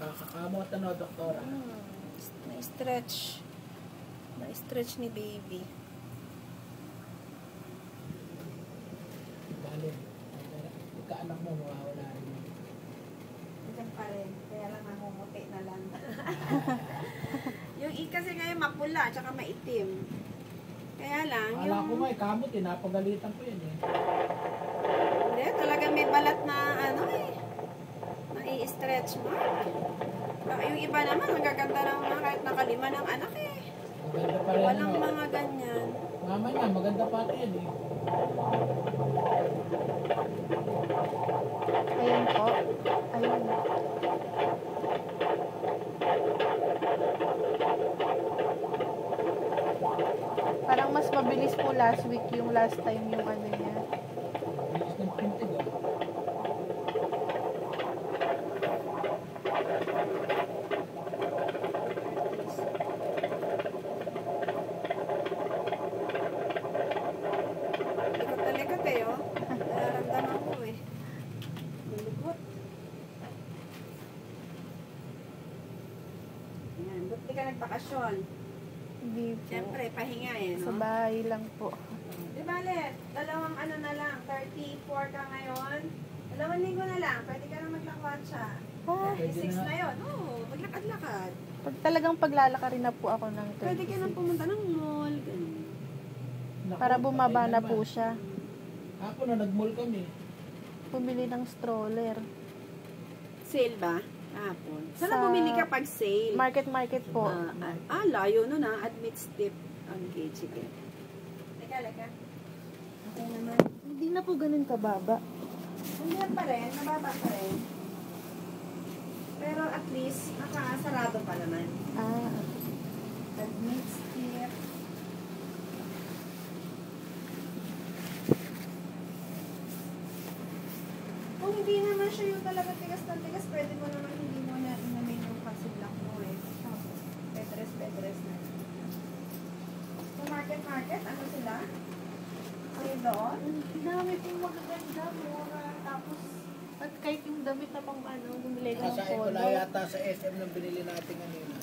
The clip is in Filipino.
Kakakamot ano, doktora? Na-stretch. Na-stretch ni baby. Bale, pagka-anak mo, mawawala rin. Diyan pa rin. Kaya lang namumuti na lang. Yung kasi ngayon mapula, tsaka maitim. Kaya lang, Akala ko nga, kamot, napagalitan ko yan eh. Hindi, talaga may balat na ano eh. Na-i-stretch mark. Yung iba naman, magaganda ng mga kahit nakalima ng anak eh. Maganda pa rin. Walang mga ganyan. Mama niya, maganda pa rin yan eh. Ayun po. Ayun. Parang mas mabilis po last week yung last time yung ano niya. Bilis ng pintig ah. Likot eh oh. Nararamdaman ko eh. Likot. Yan, ba't di ka nagbakasyon? Hindi po. Siyempre, pahinga eh, no? Sa bahay lang po. Di bale, dalawang ano na lang, 34 ka ngayon. 2 linggo na lang, pwede ka na maglakwat siya. Ah, 36 na yun. Oo, maglakad-lakad. pag talagang paglalakarin na po ako ng 36. Pwede ka nang pumunta ng mall, ganun. Para bumaba na po siya. Ako na nag-mall kami. Bumili ng stroller. Sale ba? Hapon. Saan Sa- bumili ka pag sale? Market po. Layo nun ha. Admits tip on gauge chicken. Leka. Okay naman. Hindi na po ganun kababa. Hindi pa rin. Nababa pa rin. Pero at least, nakasarado pa naman. Ah, Admits tip. Kung hindi naman siya yung talaga tigas na tigas, pwede mo naman hindi mo na inamin yung kasulak mo eh. Petres na. Sa market, ano sila? Sa'yo doon? dami pong magaganda mura. Tapos, at kahit yung damit na pang ano, bumili ka ng Kasain ko polo. na yata sa SM nang binili natin kanina.